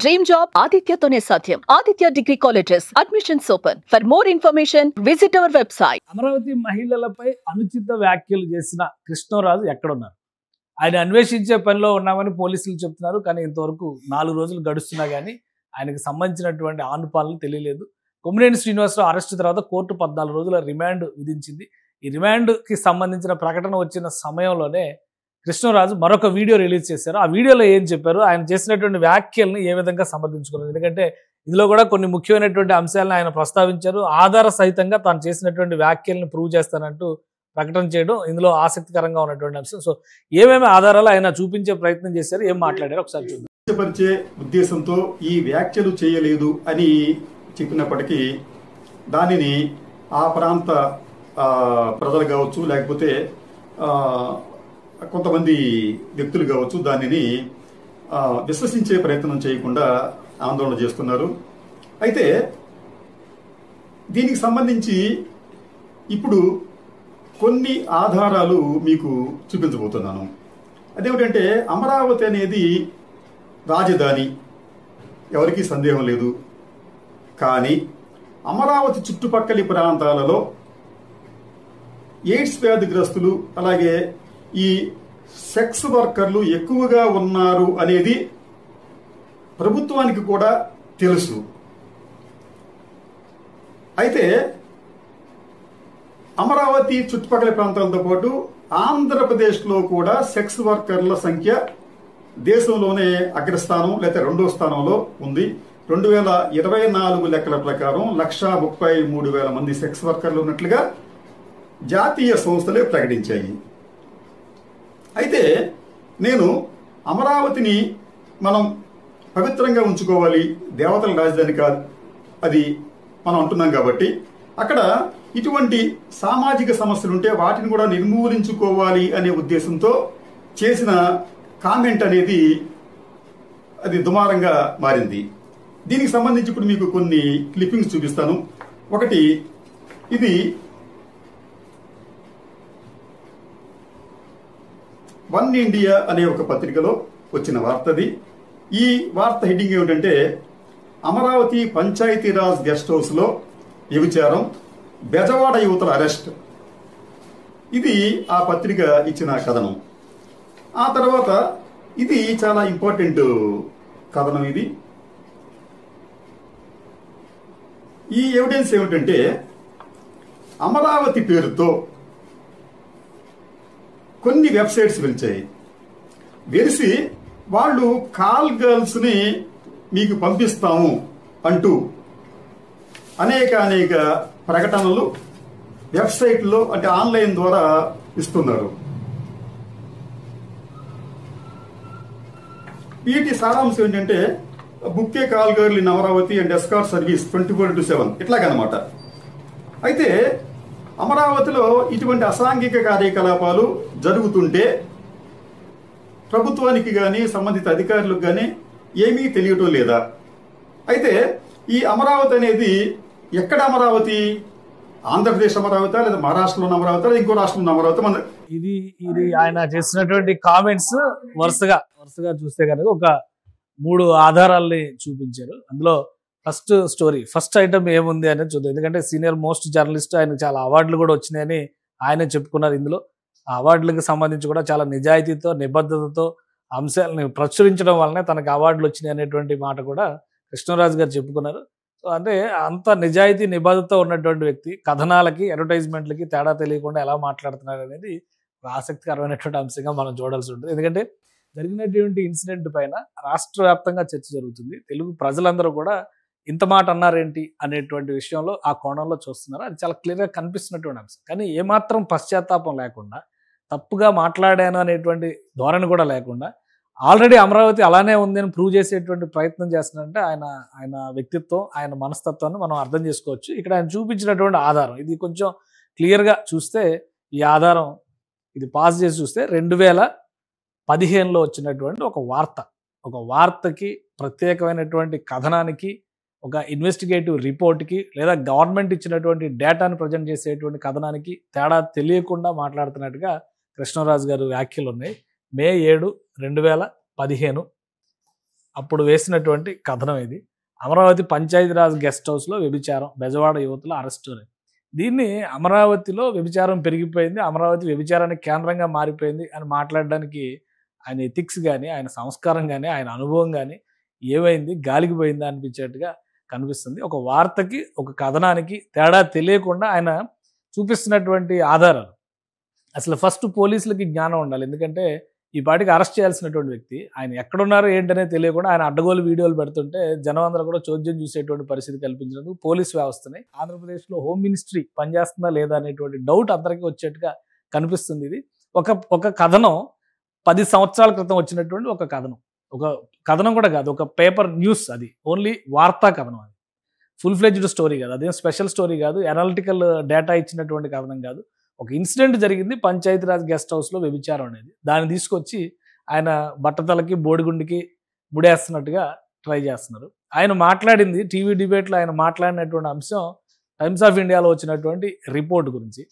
Dream job ఆదిత్యతోనే సాధ్యం. Aditya degree colleges admissions open. For more information visit our website. Amaravati మహిళలపై అనుచిత వ్యాఖ్యలు చేసిన కృష్ణరాజు ఎక్కడున్నారు? ఆయన అన్వేషించే పనిలో ఉన్నామని పోలీసులు చెప్తున్నారు. కానీ ఇంతవరకు 4 రోజులు గడుస్తున్నా కానీ ఆయనకు సంబంధించినటువంటి ఆనుపాలను తెలియలేదు. కొమ్మినేని శ్రీనివాసరావు అరెస్టు తర్వాత కోర్టు 14 రోజుల రిమాండ్ విధించింది. ఈ రిమాండ్కి సంబంధించిన ప్రకటన వచ్చిన సమయంలోనే కృష్ణరాజు మరొక వీడియో రిలీజ్ చేశారు. ఆ వీడియోలో ఏం చెప్పారు, ఆయన చేసినటువంటి వ్యాఖ్యల్ని ఏ విధంగా సమర్థించుకున్నారు? ఎందుకంటే ఇందులో కూడా కొన్ని ముఖ్యమైనటువంటి అంశాలను ఆయన ప్రస్తావించారు. ఆధార సహితంగా తాను చేసినటువంటి వ్యాఖ్యల్ని ప్రూవ్ చేస్తానంటూ ప్రకటన చేయడం ఇందులో ఆసక్తికరంగా ఉన్నటువంటి అంశం. సో ఏమేమి ఆధారాలు ఆయన చూపించే ప్రయత్నం చేశారు, ఏం మాట్లాడారు ఒకసారి చూద్దాం. పరిచే ఉద్దేశంతో ఈ వ్యాఖ్యలు చేయలేదు అని చెప్పినప్పటికీ దానిని ఆ ప్రాంత ప్రజలు కావచ్చు, లేకపోతే కొంతమంది వ్యక్తులు కావచ్చు, దానిని విశ్వసించే ప్రయత్నం చేయకుండా ఆందోళన చేస్తున్నారు. అయితే దీనికి సంబంధించి ఇప్పుడు కొన్ని ఆధారాలు మీకు చూపించబోతున్నాను. అదేమిటంటే అమరావతి అనేది రాజధాని, ఎవరికీ సందేహం లేదు. కానీ అమరావతి చుట్టుపక్కల ప్రాంతాలలో ఎయిడ్స్ వ్యాధిగ్రస్తులు అలాగే ఈ సెక్స్ వర్కర్లు ఎక్కువగా ఉన్నారు అనేది ప్రభుత్వానికి కూడా తెలుసు. అయితే అమరావతి చుట్టుపక్కల ప్రాంతాలతో పాటు ఆంధ్రప్రదేశ్లో కూడా సెక్స్ వర్కర్ల సంఖ్య దేశంలోనే అగ్రస్థానం లేదా 2వ స్థానంలో ఉంది. 2024 లెక్కల ప్రకారం 1,33,000 మంది సెక్స్ వర్కర్లు ఉన్నట్లుగా జాతీయ సంస్థలే ప్రకటించాయి. అయితే నేను అమరావతిని మనం పవిత్రంగా ఉంచుకోవాలి, దేవతల రాజధాని కాదు అది మనం అంటున్నాం కాబట్టి అక్కడ ఇటువంటి సామాజిక సమస్యలు ఉంటే వాటిని కూడా నిర్మూలించుకోవాలి అనే ఉద్దేశంతో చేసిన కామెంట్ అనేది అది దుమారంగా మారింది. దీనికి సంబంధించి ఇప్పుడు మీకు కొన్ని క్లిప్పింగ్స్ చూపిస్తాను. ఒకటి, ఇది వన్ ఇండియా అనే ఒక పత్రికలో వచ్చిన వార్తది. ఈ వార్త హెడ్డింగ్ ఏమిటంటే అమరావతి పంచాయతీరాజ్ గెస్ట్ హౌస్ లో వ్యభిచారం, బెజవాడ యువతల అరెస్ట్. ఇది ఆ పత్రిక ఇచ్చిన కథనం. ఆ తర్వాత ఇది చాలా ఇంపార్టెంట్ కథనం. ఇది ఈ ఎవిడెన్స్ ఏమిటంటే అమరావతి పేరుతో కొన్ని వెబ్సైట్స్ వెలిసి వాళ్ళు కాల్ గర్ల్స్ ని మీకు పంపిస్తాము అంటూ అనేక ప్రకటనలు వెబ్సైట్లో అంటే ఆన్లైన్ ద్వారా ఇస్తున్నారు. వీటి సారాంశం ఏంటంటే బుక్కే call girl in Amaravati and escort service 24/7 ఇట్లాగనమాట. అయితే అమరావతిలో ఇటువంటి అసాంఘిక కార్యకలాపాలు జరుగుతుంటే ప్రభుత్వానికి కానీ సంబంధిత అధికారులకు కానీ ఏమీ తెలియటం లేదా? అయితే ఈ అమరావతి అనేది ఎక్కడ అమరావతి? ఆంధ్రప్రదేశ్ అమరావతి లేదా మహారాష్ట్రలో అమరావతి లేదా ఇంకో రాష్ట్రంలో అమరావతి? ఇది ఆయన చేసినటువంటి కామెంట్స్ వరుసగా చూస్తే కనుక ఒక 3 ఆధారాల్ని చూపించారు. అందులో ఫస్ట్ ఐటమ్ ఏముంది అనేది చూద్దాం. ఎందుకంటే సీనియర్ మోస్ట్ జర్నలిస్ట్, ఆయనకు చాలా అవార్డులు కూడా వచ్చినాయని ఆయనే చెప్పుకున్నారు. ఇందులో ఆ అవార్డులకు సంబంధించి కూడా చాలా నిజాయితీతో నిబద్ధతతో అంశాలను ప్రచురించడం వల్లనే తనకు అవార్డులు వచ్చినాయి అనేటువంటి మాట కూడా కృష్ణరాజు గారు చెప్పుకున్నారు. సో అంటే అంత నిజాయితీ నిబద్ధత ఉన్నటువంటి వ్యక్తి కథనాలకి అడ్వర్టైజ్మెంట్లకి తేడా తెలియకుండా ఎలా మాట్లాడుతున్నారు అనేది ఆసక్తికరమైనటువంటి అంశంగా మనం చూడాల్సి ఉంటుంది. ఎందుకంటే జరిగినటువంటి ఇన్సిడెంట్ పైన రాష్ట్ర వ్యాప్తంగా చర్చ జరుగుతుంది. తెలుగు ప్రజలందరూ కూడా ఇంత మాట అన్నారేంటి అనేటువంటి విషయంలో ఆ కోణంలో చూస్తున్నారు. అది చాలా క్లియర్గా కనిపిస్తున్నటువంటి అంశం. కానీ ఏమాత్రం పశ్చాత్తాపం లేకుండా, తప్పుగా మాట్లాడాను అనేటువంటి ధోరణి కూడా లేకుండా, ఆల్రెడీ అమరావతి అలానే ఉంది అని ప్రూవ్ చేసేటువంటి ప్రయత్నం చేస్తున్నారంటే ఆయన వ్యక్తిత్వం, ఆయన మనస్తత్వాన్ని మనం అర్థం చేసుకోవచ్చు. ఇక్కడ ఆయన చూపించినటువంటి ఆధారం ఇది కొంచెం క్లియర్గా చూస్తే, ఈ ఆధారం ఇది పాస్ చేసి చూస్తే 2015లో వచ్చినటువంటి ఒక వార్తకి, ప్రత్యేకమైనటువంటి కథనానికి, ఒక ఇన్వెస్టిగేటివ్ రిపోర్ట్కి లేదా గవర్నమెంట్ ఇచ్చినటువంటి డేటాను ప్రజెంట్ చేసేటువంటి కథనానికి తేడా తెలియకుండా మాట్లాడుతున్నట్టుగా కృష్ణరాజు గారు వ్యాఖ్యలు ఉన్నాయి. మే 7, 2015 అప్పుడు వేసినటువంటి కథనం ఇది. అమరావతి పంచాయతీరాజ్ గెస్ట్ హౌస్లో వ్యభిచారం, బెజవాడ యువతుల అరెస్టు అని. దీన్ని అమరావతిలో వ్యభిచారం పెరిగిపోయింది, అమరావతి వ్యభిచారానికి కేంద్రంగా మారిపోయింది అని మాట్లాడడానికి ఆయన ఎథిక్స్ కానీ, ఆయన సంస్కారం కానీ, ఆయన అనుభవం కానీ ఏమైంది, గాలికి పోయిందా అనిపించేట్టుగా కనిపిస్తుంది. ఒక వార్తకి, ఒక కథనానికి తేడా తెలియకుండా ఆయన చూపిస్తున్నటువంటి ఆధారాలు. అసలు ఫస్ట్ పోలీసులకి జ్ఞానం ఉండాలి. ఎందుకంటే ఈ పాటికి అరెస్ట్ చేయాల్సినటువంటి వ్యక్తి ఆయన ఎక్కడున్నారో ఏంటనే తెలియకుండా ఆయన అడ్డగోలు వీడియోలు పెడుతుంటే జనం అందరూ కూడా చోద్యం చూసేటువంటి పరిస్థితి కల్పించినందుకు పోలీస్ వ్యవస్థని, ఆంధ్రప్రదేశ్లో హోమ్ మినిస్ట్రీ పనిచేస్తుందా లేదా అనేటువంటి డౌట్ అందరికీ వచ్చేట్టుగా కనిపిస్తుంది. ఇది ఒక కథనం 10 సంవత్సరాల క్రితం వచ్చినటువంటి ఒక కథనం కూడా కాదు, ఒక పేపర్ న్యూస్. అది ఓన్లీ వార్తా కథనం. అది ఫుల్ ఫ్లెడ్జ్డ్ స్టోరీ కాదు, అదేం స్పెషల్ స్టోరీ కాదు, అనలిటికల్ డేటా ఇచ్చినటువంటి కథనం కాదు. ఒక ఇన్సిడెంట్ జరిగింది, పంచాయతీరాజ్ గెస్ట్ హౌస్లో వ్యభిచారం అనేది. దాన్ని తీసుకొచ్చి ఆయన బట్టతలకి బోడిగుండికి ముడేస్తున్నట్టుగా ట్రై చేస్తున్నారు. ఆయన మాట్లాడింది టీవీ డిబేట్లో, ఆయన మాట్లాడినటువంటి అంశం టైమ్స్ ఆఫ్ ఇండియాలో వచ్చినటువంటి రిపోర్ట్ గురించి.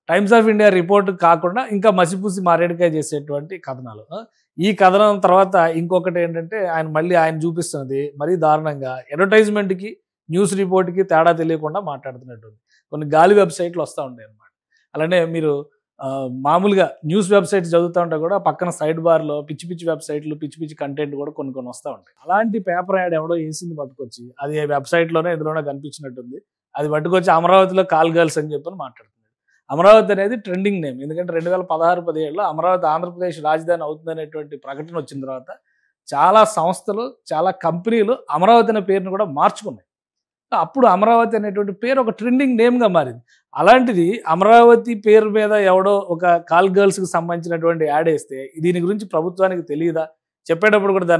టైమ్స్ ఆఫ్ ఇండియా రిపోర్ట్ కాకుండా ఇంకా మసిపూసి మారేడుకాయ చేసేటువంటి కథనాలు. ఈ కథనం తర్వాత ఇంకొకటి ఏంటంటే ఆయన చూపిస్తున్నది మరీ దారుణంగా అడ్వర్టైజ్మెంట్కి, న్యూస్ రిపోర్ట్కి తేడా తెలియకుండా మాట్లాడుతున్నట్టుంది. కొన్ని గాలి వెబ్సైట్లు వస్తూ ఉంటాయి అన్నమాట. అలానే మీరు మామూలుగా న్యూస్ వెబ్సైట్స్ చదువుతూ ఉంటే కూడా పక్కన సైడ్ బార్లో పిచ్చి పిచ్చి వెబ్సైట్లు, పిచ్చి పిచ్చి కంటెంట్ కూడా కొన్ని వస్తూ ఉంటాయి. అలాంటి పేపర్ యాడ్ ఎవడో వేసింది పట్టుకొచ్చి, అది వెబ్సైట్లోనే ఎందులోనే కనిపించినట్టుంది. అది పట్టుకొచ్చి అమరావతిలో కాల్ గర్ల్స్ అని చెప్పని మాట్లాడుతున్నాడు. అమరావతి అనేది ట్రెండింగ్ నేమ్. ఎందుకంటే 2016-17లో అమరావతి ఆంధ్రప్రదేశ్ రాజధాని అవుతుందనేటువంటి ప్రకటన వచ్చిన తర్వాత చాలా సంస్థలు, చాలా కంపెనీలు అమరావతి అనే పేరును కూడా మార్చుకున్నాయి. అప్పుడు అమరావతి అనేటువంటి పేరు ఒక ట్రెండింగ్ నేమ్గా మారింది. అలాంటిది అమరావతి పేరు మీద ఎవడో ఒక కాల్ గర్ల్స్కి సంబంధించినటువంటి యాడ్ వేస్తే దీని గురించి ప్రభుత్వానికి తెలియదా? చెప్పేటప్పుడు కూడా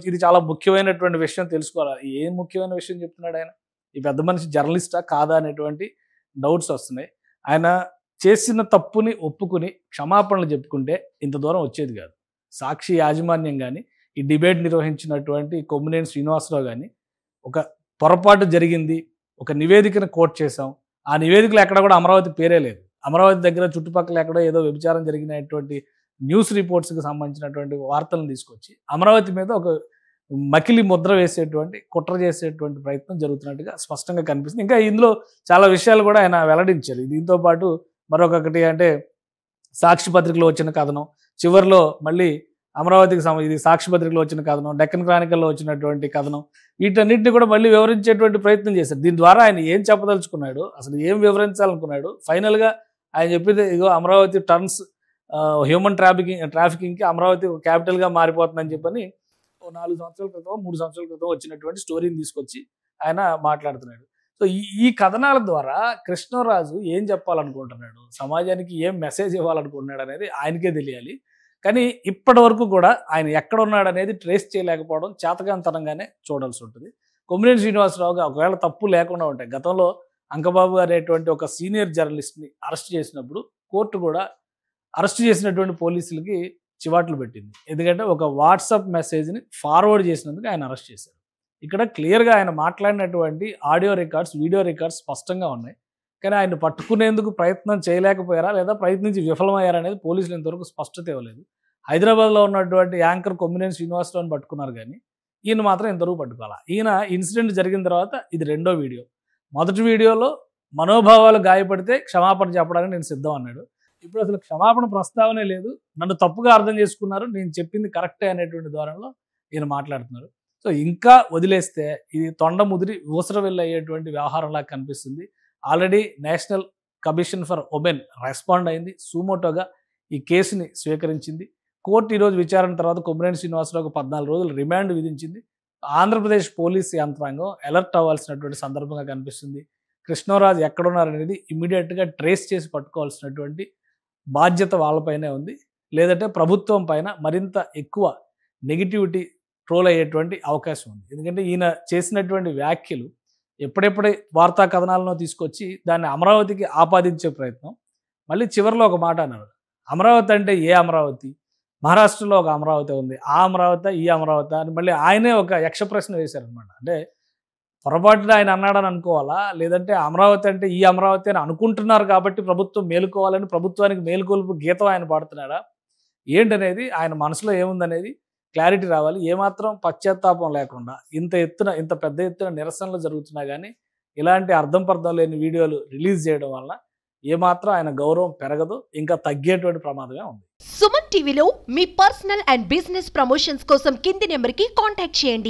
ఇది చాలా ముఖ్యమైనటువంటి విషయం తెలుసుకోవాలి. ఏం ముఖ్యమైన విషయం చెప్తున్నాడు ఆయన? ఈ పెద్ద మనిషి జర్నలిస్టా కాదా అనేటువంటి డౌట్స్ వస్తున్నాయి. ఆయన చేసిన తప్పుని ఒప్పుకుని క్షమాపణలు చెప్పుకుంటే ఇంత దూరం వచ్చేది కాదు. సాక్షి యాజమాన్యం కానీ, ఈ డిబేట్ నిర్వహించినటువంటి కొమ్మినేని శ్రీనివాసరావు కానీ, ఒక పొరపాటు జరిగింది, ఒక నివేదికను కోట్ చేశాం, ఆ నివేదికలో ఎక్కడ కూడా అమరావతి పేరే లేదు. అమరావతి దగ్గర చుట్టుపక్కల ఎక్కడో ఏదో వ్యభిచారం జరిగినటువంటి న్యూస్ రిపోర్ట్స్కి సంబంధించినటువంటి వార్తలను తీసుకొచ్చి అమరావతి మీద ఒక మకిలి ముద్ర వేసేటువంటి, కుట్ర చేసేటువంటి ప్రయత్నం జరుగుతున్నట్టుగా స్పష్టంగా కనిపిస్తుంది. ఇంకా ఇందులో చాలా విషయాలు కూడా ఆయన వెల్లడించారు. దీంతో పాటు మరొకటి అంటే సాక్షి పత్రికలో వచ్చిన కథనం, చివరిలో మళ్ళీ అమరావతికి ఇది సాక్షి పత్రికలో వచ్చిన కథనం, డెక్కన్ క్రానికల్లో వచ్చినటువంటి కథనం, వీటన్నిటిని కూడా మళ్ళీ వివరించేటువంటి ప్రయత్నం చేశారు. దీని ద్వారా ఆయన ఏం చెప్పదలుచుకున్నాడు, అసలు ఏం వివరించాలనుకున్నాడు, ఫైనల్గా ఆయన చెప్పేది ఇగో అమరావతి టర్న్స్ హ్యూమన్ ట్రాఫికింగ్కి అమరావతి క్యాపిటల్గా మారిపోతుందని చెప్పని 4 సంవత్సరాల క్రితం 3 సంవత్సరాల క్రితం వచ్చినటువంటి స్టోరీని తీసుకొచ్చి ఆయన మాట్లాడుతున్నాడు. సో ఈ కథనాల ద్వారా కృష్ణరాజు ఏం చెప్పాలనుకుంటున్నాడు, సమాజానికి ఏం మెసేజ్ ఇవ్వాలనుకుంటున్నాడు అనేది ఆయనకే తెలియాలి. కానీ ఇప్పటి వరకు కూడా ఆయన ఎక్కడ ఉన్నాడు అనేది ట్రేస్ చేయలేకపోవడం చేతకాంతనంగానే చూడాల్సి ఉంటుంది. కొమ్మినేని శ్రీనివాసరావుగా ఒకవేళ తప్పు లేకుండా ఉంటాయి. గతంలో అంకబాబు అనేటువంటి ఒక సీనియర్ జర్నలిస్ట్ని అరెస్ట్ చేసినప్పుడు కోర్టు కూడా అరెస్ట్ చేసినటువంటి పోలీసులకి చివాట్లు పెట్టింది. ఎందుకంటే ఒక వాట్సాప్ మెసేజ్ని ఫార్వర్డ్ చేసినందుకు ఆయన అరెస్ట్ చేశారు. ఇక్కడ క్లియర్గా ఆయన మాట్లాడినటువంటి ఆడియో రికార్డ్స్, వీడియో రికార్డ్స్ స్పష్టంగా ఉన్నాయి. కానీ ఆయన పట్టుకునేందుకు ప్రయత్నం చేయలేకపోయారా లేదా ప్రయత్నించి విఫలమయ్యారా అనేది పోలీసులు ఇంతవరకు స్పష్టత ఇవ్వలేదు. హైదరాబాద్లో ఉన్నటువంటి యాంకర్ కొమ్మినేని శ్రీనివాసరావుని పట్టుకున్నారు కానీ ఈయన మాత్రం ఇంతవరకు పట్టుకోవాలి. ఈయన ఇన్సిడెంట్ జరిగిన తర్వాత ఇది రెండో వీడియో. మొదటి వీడియోలో మనోభావాలు గాయపడితే క్షమాపణ చెప్పడానికి నేను సిద్ధం అన్నాడు. ఇప్పుడు అసలు క్షమాపణ ప్రస్తావనే లేదు, నన్ను తప్పుగా అర్థం చేసుకున్నారు, నేను చెప్పింది కరెక్టే అనేటువంటి ధోరణిలో ఈయన మాట్లాడుతున్నారు. సో ఇంకా వదిలేస్తే ఇది తొండ ముదిరి ఊసర వెళ్ళయ్యేటువంటి వ్యవహారంలా కనిపిస్తుంది. Already national commission for women respond అయింది, సుమోటోగా ఈ కేసుని స్వీకరించింది. కోర్టు ఈరోజు విచారణ తర్వాత కొమ్మినేని శ్రీనివాసరావుకు 14 రోజులు రిమాండ్ విధించింది. ఆంధ్రప్రదేశ్ పోలీస్ యంత్రాంగం అలర్ట్ అవ్వాల్సినటువంటి సందర్భంగా కనిపిస్తుంది. కృష్ణరాజు ఎక్కడున్నారనేది ఇమీడియట్గా ట్రేస్ చేసి పట్టుకోవాల్సినటువంటి బాధ్యత వాళ్ళపైనే ఉంది. లేదంటే ప్రభుత్వం పైన మరింత ఎక్కువ నెగిటివిటీ ట్రోల్ అయ్యేటువంటి అవకాశం ఉంది. ఎందుకంటే ఈయన చేసినటువంటి వ్యాఖ్యలు ఎప్పుడెప్పుడే వార్తా కథనాలను తీసుకొచ్చి దాన్ని అమరావతికి ఆపాదించే ప్రయత్నం. మళ్ళీ చివరిలో ఒక మాట అన్నారు, అమరావతి అంటే ఏ అమరావతి, మహారాష్ట్రలో ఒక అమరావతి ఉంది, ఆ అమరావతి ఈ అమరావతి అని మళ్ళీ ఆయనే ఒక యక్ష ప్రశ్న వేశారనమాట. అంటే పొరపాటున ఆయన అన్నాడని అనుకోవాలా, లేదంటే అమరావతి అంటే ఈ అమరావతి అని అనుకుంటున్నారు కాబట్టి ప్రభుత్వం మేలుకోవాలని ప్రభుత్వానికి మేలుకొలుపు గీతం ఆయన పాడుతున్నాడా ఏంటనేది, ఆయన మనసులో ఏముందనేది క్లారిటీ రావాలి. ఏమాత్రం పశ్చాత్తాపం లేకుండా ఇంత పెద్ద ఎత్తున నిరసనలు జరుగుతున్నా కానీ ఇలాంటి అర్థం పర్థం లేని వీడియోలు రిలీజ్ చేయడం వల్ల ఏమాత్రం ఆయన గౌరవం పెరగదు, ఇంకా తగ్గేటువంటి ప్రమాదమే ఉంది. సుమన్ టీవీలో మీ పర్సనల్ అండ్ బిజినెస్ ప్రమోషన్స్ కోసం కింది నెంబర్కి కాంటాక్ట్ చేయండి.